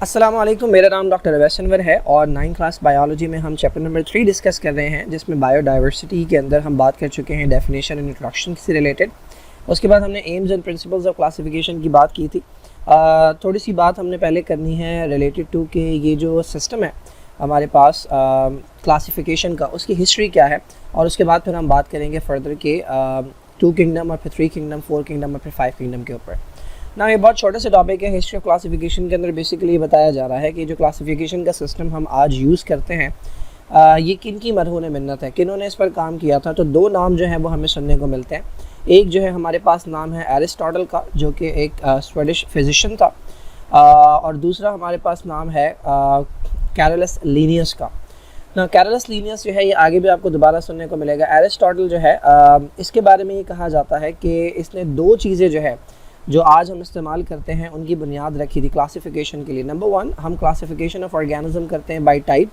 अस्सलाम वालेकुम, मेरा नाम डॉक्टर अवैस अनवर है और 9th क्लास बायोलॉजी में हम चैप्टर नंबर 3 डिस्कस कर रहे हैं, जिसमें बायोडाइवर्सिटी के अंदर हम बात कर चुके हैं डेफिनेशन एंड इंट्रोडक्शन से रिलेटेड। उसके बाद हमने AIIMS and principles of classification की बात की थी। थोड़ी सी बात हमने पहले करनी है रिलेटेड टू कि ये जो सिस्टम है हमारे पास क्लासिफिकेशन का, उसकी हिस्ट्री क्या है, और उसके बाद फिर हम बात करेंगे फर्दर के 2 किंगडम और फिर 3 किंगडम, 4 किंगडम और फिर 5 किंगडम के ऊपर ना। ये बहुत छोटे से टॉपिक है। हिस्ट्री ऑफ क्लासिफिकेशन के अंदर बेसिकली ये बताया जा रहा है कि जो क्लासिफिकेशन का सिस्टम हम आज यूज़ करते हैं, ये किन की मरहून मिन्नत है, किन्होंने इस पर काम किया था। तो 2 नाम जो है वो हमें सुनने को मिलते हैं। एक जो है हमारे पास नाम है एरिस्टोटल का, जो कि एक स्वीडिश फिजिशियन था, और दूसरा हमारे पास नाम है कैरोलस लीनियस का। ना कैरोलस लीनियस जो है ये आगे भी आपको दोबारा सुनने को मिलेगा। एरिस्टोटल जो है इसके बारे में ये कहा जाता है कि इसने 2 चीज़ें जो है जो आज हम इस्तेमाल करते हैं उनकी बुनियाद रखी थी क्लासिफिकेशन के लिए। नंबर 1, हम क्लासिफिकेशन ऑफ ऑर्गेनिज्म करते हैं बाय टाइप,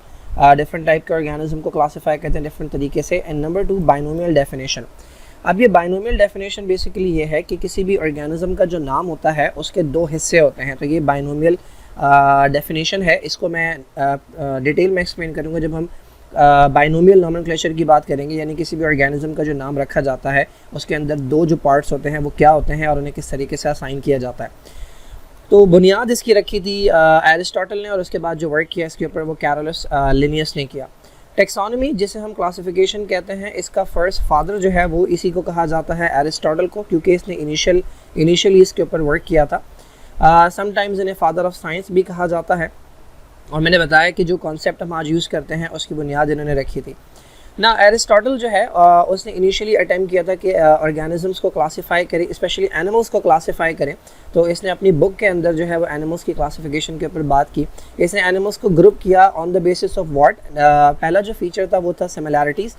डिफरेंट टाइप के ऑर्गेनिज्म को क्लासीफाई करते हैं डिफरेंट तरीके से। And number 2, binomial definition. अब ये बाइनोमियल डेफिनेशन बेसिकली ये है कि किसी भी ऑर्गेनिज्म का जो नाम होता है उसके 2 हिस्से होते हैं। तो ये बाइनोमियल डेफिनेशन है। इसको मैं डिटेल में एक्सप्लेन करूँगा जब हम बाइनोमियल नोमेनक्लेचर की बात करेंगे, यानी किसी भी ऑर्गेनिज्म का जो नाम रखा जाता है उसके अंदर 2 जो पार्ट्स होते हैं वो क्या होते हैं और उन्हें किस तरीके से असाइन किया जाता है। तो बुनियाद इसकी रखी थी एरिस्टोटल ने, और उसके बाद जो वर्क किया इसके ऊपर वो कैरोलस लिनियस ने किया। टेक्सोनॉमी, जिसे हम क्लासिफिकेशन कहते हैं, इसका फर्स्ट फादर जो है वो इसी को कहा जाता है, एरिस्टोटल को, क्योंकि इसने इनिशियली इसके ऊपर वर्क किया था। समटाइम्स इन्हें फादर ऑफ साइंस भी कहा जाता है। और मैंने बताया कि जो कॉन्सेप्ट हम आज यूज़ करते हैं उसकी बुनियाद इन्होंने रखी थी ना। एरिस्टोटल जो है उसने इनिशियली अटेम्प्ट किया था कि ऑर्गेनिजम्स को क्लासीफाई करें, स्पेशली एनिमल्स को क्लासीफाई करें। तो इसने अपनी बुक के अंदर जो है वो एनिमल्स की क्लासिफिकेशन के ऊपर बात की। इसने एनिमल्स को ग्रुप किया on the basis of what. पहला जो फीचर था वो था सिमिलैरिटीज़,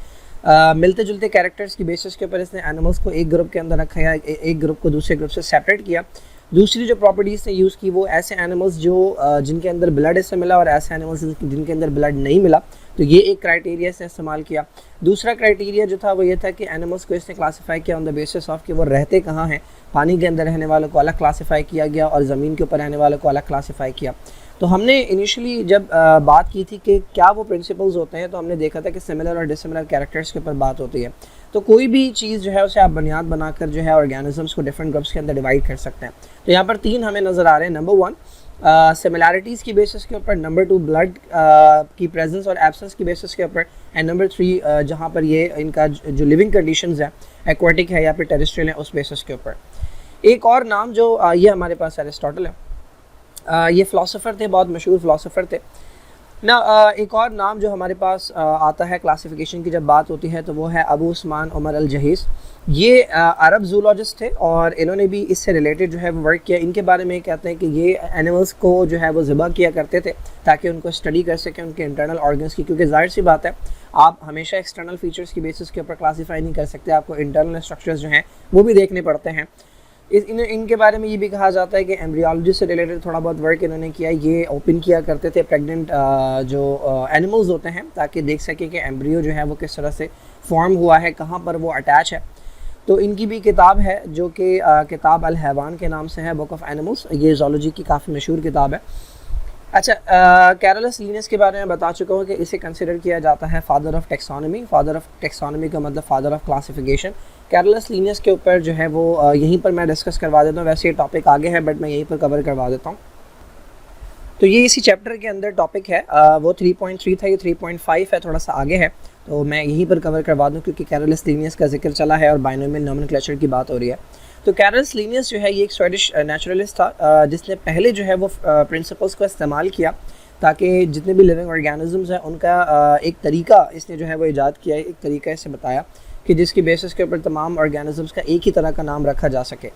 मिलते जुलते कैरेक्टर्स की बेसिस के ऊपर इसने एनिमल्स को एक ग्रुप के अंदर रखा या एक ग्रुप को दूसरे ग्रुप से सेपरेट किया। दूसरी जो प्रॉपर्टीज़ ने यूज़ की वो ऐसे एनिमल्स जो जिनके अंदर ब्लड इससे मिला और ऐसे एनिमल्स जिनके अंदर ब्लड नहीं मिला। तो ये एक क्राइटेरिया इसने इस्तेमाल किया। दूसरा क्राइटेरिया जो था वो ये था कि एनिमल्स को इसने क्लासीफाई किया ऑन द बेसिस ऑफ कि वो रहते कहाँ हैं। पानी के अंदर रहने वालों को अलग क्लासीफाई किया गया और ज़मीन के ऊपर रहने वालों को अलग क्लासीफाई किया। तो हमने इनिशियली जब बात की थी कि क्या वो प्रिंसिपल्स होते हैं, तो हमने देखा था कि सिमिलर और डिसिमिलर कैरेक्टर्स के ऊपर बात होती है। तो कोई भी चीज़ जो है उसे आप बुनियाद बनाकर जो है ऑर्गेनिजम्स को डिफरेंट ग्रुप्स के अंदर डिवाइड कर सकते हैं। तो यहाँ पर 3 हमें नज़र आ रहे हैं। नंबर 1 सिमिलैरिटीज़ की बेसिस के ऊपर, नंबर 2 ब्लड की प्रेजेंस और एब्सेंस की बेसिस के ऊपर, एंड नंबर 3 जहाँ पर ये इनका जो लिविंग कंडीशंस है, एक्वाटिक है या फिर टेरेस्ट्रियल है, उस बेसिस के ऊपर। एक और नाम जो ये हमारे पास एरिस्टोटल है, ये फ़िलासफ़र थे, बहुत मशहूर फ़िलासफ़र थे ना। एक और नाम जो हमारे पास आता है क्लासिफिकेशन की जब बात होती है तो वो है अबू उस्मान उमर अल जहीज़। ये अरब जूलॉजिस्ट थे और इन्होंने भी इससे रिलेटेड जो है वो वर्क किया। इनके बारे में कहते हैं कि ये एनिमल्स को जो है वो ज़िबा किया करते थे ताकि उनको स्टडी कर सकें उनके इंटरनल ऑर्गन्स की, क्योंकि जाहिर सी बात है आप हमेशा एक्सटर्नल फीचर्स की बेसिस के ऊपर क्लासीफाई नहीं कर सकते, आपको इंटरनल स्ट्रक्चर्स जो हैं वो भी देखने पड़ते हैं। इनके बारे में ये भी कहा जाता है कि एम्ब्रियोलॉजी से रिलेटेड थोड़ा बहुत वर्क इन्होंने किया। ये ओपन किया करते थे प्रेग्नेंट जो एनिमल्स होते हैं, ताकि देख सके कि एम्ब्रियो जो है वो किस तरह से फॉर्म हुआ है, कहाँ पर वो अटैच है। तो इनकी भी किताब है जो कि किताब अल हैवान के नाम से है, बुक ऑफ एनिमल्स। ये ज़ूलॉजी की काफ़ी मशहूर किताब है। अच्छा, कैरोलस लीनियस के बारे में बता चुका हूँ कि इसे कंसिडर किया जाता है father of taxonomy. Father of taxonomy का मतलब father of classification. Carolus Linnaeus के ऊपर जो है वो यहीं पर मैं डिस्कस करवा देता हूँ। वैसे ये टॉपिक आगे है बट मैं यहीं पर कवर करवा देता हूँ। तो ये इसी चैप्टर के अंदर टॉपिक है। वो 3.3 था, ये 3.5 है, थोड़ा सा आगे है, तो मैं यहीं पर कवर करवा दूँ क्योंकि कैरोलस लीनियस का जिक्र चला है और बाइनोमियल नोमेनक्लेचर की बात हो रही है। तो कैरोलस लीनियस जो है ये एक स्वीडिश नेचुरलिस्ट था जिसने पहले जो है वो प्रिंसिपल्स को इस्तेमाल किया ताकि जितने भी लिविंग ऑर्गेनिजम्स हैं उनका एक तरीका इसने जो है वो ईजाद किया है। एक तरीका इसे बताया कि जिसकी बेसिस के ऊपर तमाम ऑर्गेनिजम्स का एक ही तरह का नाम रखा जा सके,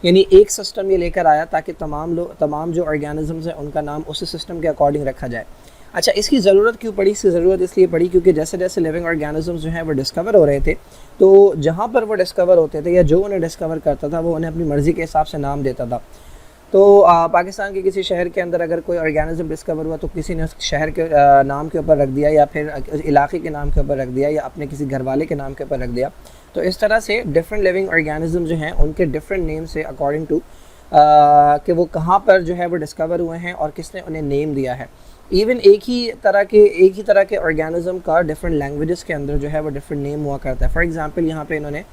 यानी एक सिस्टम ये लेकर आया ताकि तमाम जो ऑर्गेनिजम्स हैं उनका नाम उसी सिस्टम के अकॉर्डिंग रखा जाए। अच्छा, इसकी ज़रूरत क्यों पड़ी? इसकी ज़रूरत इसलिए पड़ी क्योंकि जैसे जैसे लिविंग ऑर्गेनिजम्स जो हैं वो डिस्कवर हो रहे थे, तो जहाँ पर वो डिस्कवर होते थे या जो उन्हें डिस्कवर करता था वो उन्हें अपनी मर्ज़ी के हिसाब से नाम देता था। तो पाकिस्तान के किसी शहर के अंदर अगर कोई ऑर्गेनिज्म डिस्कवर हुआ तो किसी ने उस शहर के नाम के ऊपर रख दिया या फिर इलाके के नाम के ऊपर रख दिया या अपने किसी घर वाले के नाम के ऊपर रख दिया। तो इस तरह से डिफरेंट लिविंग ऑर्गेनिज्म जो हैं उनके डिफरेंट नेम से अकॉर्डिंग टू कि वो कहाँ पर जो है वो डिस्कवर हुए हैं और किसने उन्हें नेम दिया है। इवन एक ही तरह के ऑर्गेनिज्म का डिफरेंट लैंग्वेजेस के अंदर जो है वो डिफरेंट नेम हुआ करता है। फॉर एग्जांपल यहाँ पे इन्होंने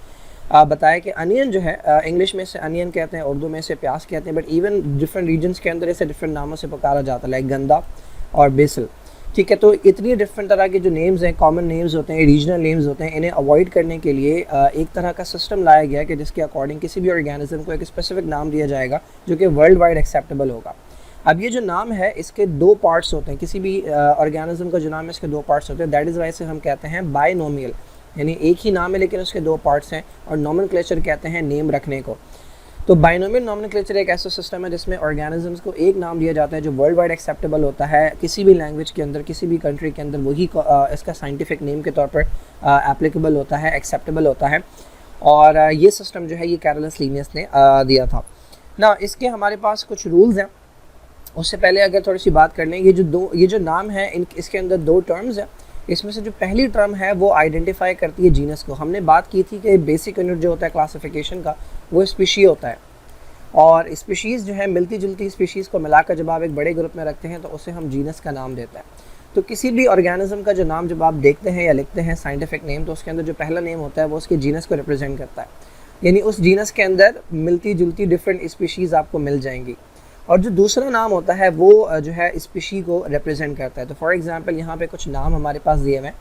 बताया कि अनियन जो है इंग्लिश में से अनियन कहते हैं, उर्दू में से प्याज कहते हैं, बट इवन डिफरेंट रीजन्स के अंदर इसे डिफरेंट नामों से पुकारा जाता है, लाइक गंदा और बेसल। ठीक है, तो इतनी डिफरेंट तरह के जो नेम्स हैं, कॉमन नेम्स होते हैं, रीजनल नेम्स होते हैं, इन्हें अवॉइड करने के लिए एक तरह का सिस्टम लाया गया कि जिसके अकॉर्डिंग किसी भी ऑर्गेनिज्म को एक स्पेसिफिक नाम दिया जाएगा जो कि वर्ल्ड वाइड एक्सेप्टेबल होगा। अब ये जो नाम है इसके दो पार्ट्स होते हैं, किसी भी ऑर्गेनिज्म का जो नाम है इसके दो पार्ट्स होते हैं। दैट इज़ वाई से हम कहते हैं बायनोमियल, यानी एक ही नाम है लेकिन उसके दो पार्ट्स हैं, और नॉमेनक्लेचर कहते हैं नेम रखने को। तो बाइनोमियल नॉमेनक्लेचर एक ऐसा सिस्टम है जिसमें ऑर्गेनिजम्स को एक नाम दिया जाता है जो वर्ल्ड वाइड एक्सेप्टेबल होता है, किसी भी लैंग्वेज के अंदर, किसी भी कंट्री के अंदर वही इसका साइंटिफिक नेम के तौर पर एप्लीकेबल होता है, एक्सेप्टेबल होता है। और ये सिस्टम जो है ये कैरोलस लीनियस ने दिया था ना। इसके हमारे पास कुछ रूल्स हैं, उससे पहले अगर थोड़ी सी बात कर लें, ये जो नाम है इसके अंदर दो टर्म्स हैं। इसमें से जो पहली टर्म है वो आइडेंटिफाई करती है जीनस को। हमने बात की थी कि बेसिक यूनिट जो होता है क्लासिफिकेशन का वो स्पीशी होता है, और स्पीशीज़ जो है मिलती जुलती स्पीशीज़ को मिलाकर जब आप एक बड़े ग्रुप में रखते हैं तो उसे हम जीनस का नाम देते हैं। तो किसी भी ऑर्गेनिज्म का जो नाम जब आप देखते हैं या लिखते हैं साइंटिफिक नेम, तो उसके अंदर जो पहला नेम होता है वो उसके जीनस को रिप्रेजेंट करता है, यानी उस जीनस के अंदर मिलती जुलती डिफरेंट स्पीशीज़ आपको मिल जाएंगी। और जो दूसरा नाम होता है वो जो है स्पीशी को रिप्रेजेंट करता है। तो फॉर एग्जांपल यहाँ पे कुछ नाम हमारे पास दिए हुए हैं,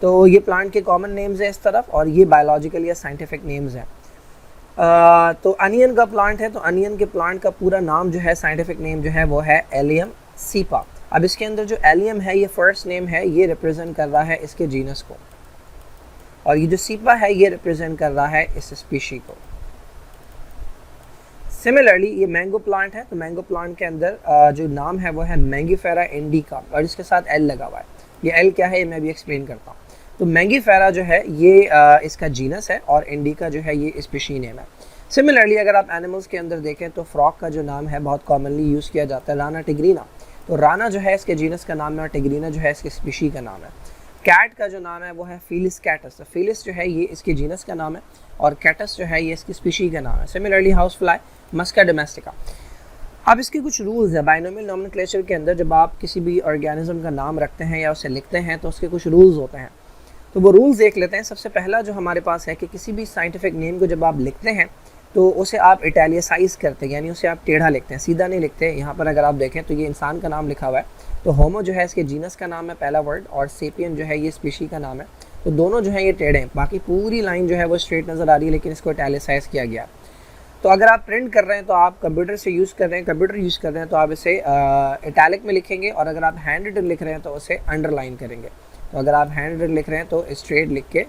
तो ये प्लांट के कॉमन नेम्स हैं इस तरफ, और ये बायोलॉजिकल या साइंटिफिक नेम्स हैं। तो अनियन का प्लांट है, तो अनियन के प्लांट का पूरा नाम जो है, साइंटिफिक नेम जो है वो है एलियम सीपा। अब इसके अंदर जो एलियम है ये फर्स्ट नेम है, ये रिप्रेजेंट कर रहा है इसके जीनस को, और ये जो सीपा है ये रिप्रेजेंट कर रहा है इस स्पीशी को। सिमिलरली ये मैंगो प्लांट है, तो मैंगो प्लांट के अंदर जो नाम है वो है मैंगीफेरा इंडिका, और इसके साथ एल लगा हुआ है। ये एल क्या है ये मैं भी एक्सप्लेन करता हूँ। तो मैंगीफेरा जो है ये इसका जीनस है, और इंडिका जो है ये स्पीशी नेम है। सिमिलरली अगर आप एनिमल्स के अंदर देखें तो फ्रॉक का जो नाम है बहुत कॉमनली यूज़ किया जाता है, राना टिग्रीना। तो राना जो है इसके जीनस का नाम है, और टिग्रीना जो है इसके स्पीशी का नाम है। कैट का जो नाम है वो है फीलिस कैटस। तो फीलिस जो है ये इसके जीनस का नाम है, और कैटस जो है ये इसकी स्पीशी का नाम है। सिमिलरली हाउस फ्लाई मस्का डोमेस्टिका। अब इसके कुछ रूल्स है बाइनोमियल नॉमेनक्लेचर के अंदर। जब आप किसी भी ऑर्गेनिज्म का नाम रखते हैं या उसे लिखते हैं तो उसके कुछ रूल्स होते हैं, तो वो रूल्स देख लेते हैं। सबसे पहला जो हमारे पास है कि किसी भी साइंटिफिक नेम को जब आप लिखते हैं तो उसे आप इटैलिसाइज करते हैं, यानी उसे आप टेढ़ा लिखते हैं, सीधा नहीं लिखते। यहाँ पर अगर आप देखें तो ये इंसान का नाम लिखा हुआ है, तो होमो जो है इसके जीनस का नाम है पहला वर्ड, और सेपियन जो है ये स्पीशी का नाम है। तो दोनों जो है ये टेढ़े हैं, बाकी पूरी लाइन जो है वो स्ट्रेट नज़र आ रही है, लेकिन इसको इटैलिसाइज किया गया। तो अगर आप प्रिंट कर रहे हैं तो आप कंप्यूटर से यूज़ कर रहे हैं, कंप्यूटर यूज़ कर रहे हैं तो आप इसे इटैलिक में लिखेंगे, और अगर आप हैंड रिटन लिख रहे हैं तो उसे अंडरलाइन करेंगे। तो अगर आप हैंड रिटन लिख रहे हैं तो स्ट्रेट लिख के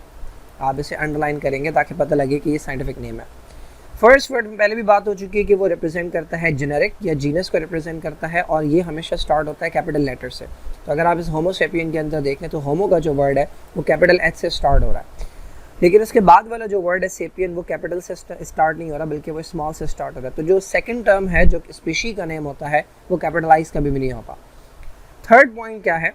आप इसे अंडरलाइन करेंगे ताकि पता लगे कि ये साइंटिफिक नेम है। फर्स्ट वर्ड में पहले भी बात हो चुकी है कि वो रिप्रेजेंट करता है जेनेरिक या जीनस को रिप्रेजेंट करता है, और ये हमेशा स्टार्ट होता है कैपिटल लेटर से। तो अगर आप इस होमो सेपियन के अंदर देखें तो होमो का जो वर्ड है वो कैपिटल एच से स्टार्ट हो रहा है, लेकिन उसके बाद वाला जो वर्ड है सेपियन वो कैपिटल से स्टार्ट नहीं हो रहा, बल्कि वो स्मॉल से स्टार्ट हो रहा है। तो जो सेकंड टर्म है जो स्पीशी का नेम होता है वो कैपिटलाइज कभी भी नहीं होता। थर्ड पॉइंट क्या है,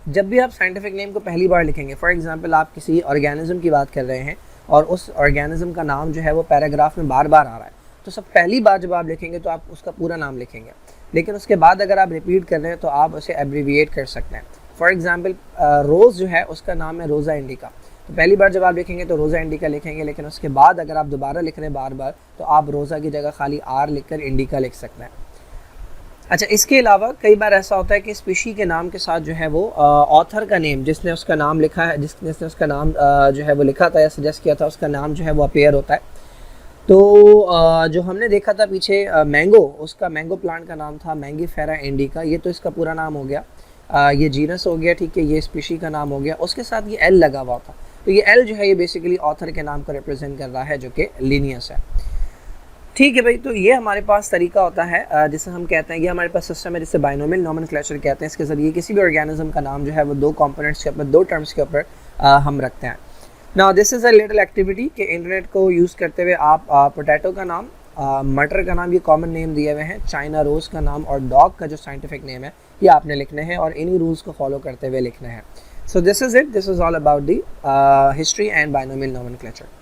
जब भी आप साइंटिफिक नेम को पहली बार लिखेंगे, फॉर एग्जांपल आप किसी ऑर्गेनिज्म की बात कर रहे हैं और उस ऑर्गेनिज्म का नाम जो है वो पैराग्राफ में बार बार आ रहा है, तो सब पहली बार जब आप लिखेंगे तो आप उसका पूरा नाम लिखेंगे, लेकिन उसके बाद अगर आप रिपीट कर रहे हैं तो आप उसे एब्रीविएट कर सकते हैं। फॉर एग्जांपल रोज़ जो है उसका नाम है रोज़ा इंडिका, तो पहली बार जब आप लिखेंगे तो रोज़ा इंडिका लिखेंगे, लेकिन उसके बाद अगर आप दोबारा लिख रहे हैं बार बार तो आप रोज़ा की जगह खाली आर लिखकर इंडिका लिख सकते हैं। अच्छा, इसके अलावा कई बार ऐसा होता है कि स्पीशी के नाम के साथ जो है वो ऑथर का नेम, जिसने उसका नाम लिखा है, जिसने उसका नाम जो है वो लिखा था या सजेस्ट किया था, उसका नाम जो है वो अपीयर होता है। तो जो हमने देखा था पीछे मैंगो, उसका मैंगो प्लांट का नाम था मैंगीफेरा इंडिका, ये तो इसका पूरा नाम हो गया, ये जीनस हो गया, ठीक है, ये स्पीशी का नाम हो गया, उसके साथ ये एल लगा हुआ था। तो ये एल जो है ये बेसिकली ऑथर के नाम को रिप्रेजेंट कर रहा है जो कि लीनियस है। ठीक है भाई, तो ये हमारे पास तरीका होता है जिसे हम कहते हैं, ये हमारे पास सिस्टम है जिसे बाइनोमियल नॉमेनक्लेचर कहते हैं। इसके ज़रिए किसी भी ऑर्गेनिज्म का नाम जो है वो दो कंपोनेंट्स के ऊपर, दो टर्म्स के ऊपर हम रखते हैं। Now this is a little activity कि इंटरनेट को यूज़ करते हुए आप पोटैटो का नाम, मटर का नाम, ये कॉमन नेम दिए हुए हैं, चाइना रोज़ का नाम और डॉग का जो साइंटिफिक नेम है ये आपने लिखने हैं और इन्हीं रूल्स को फॉलो करते हुए लिखने हैं। So this is it, this is all about the history and binomial nomenclature.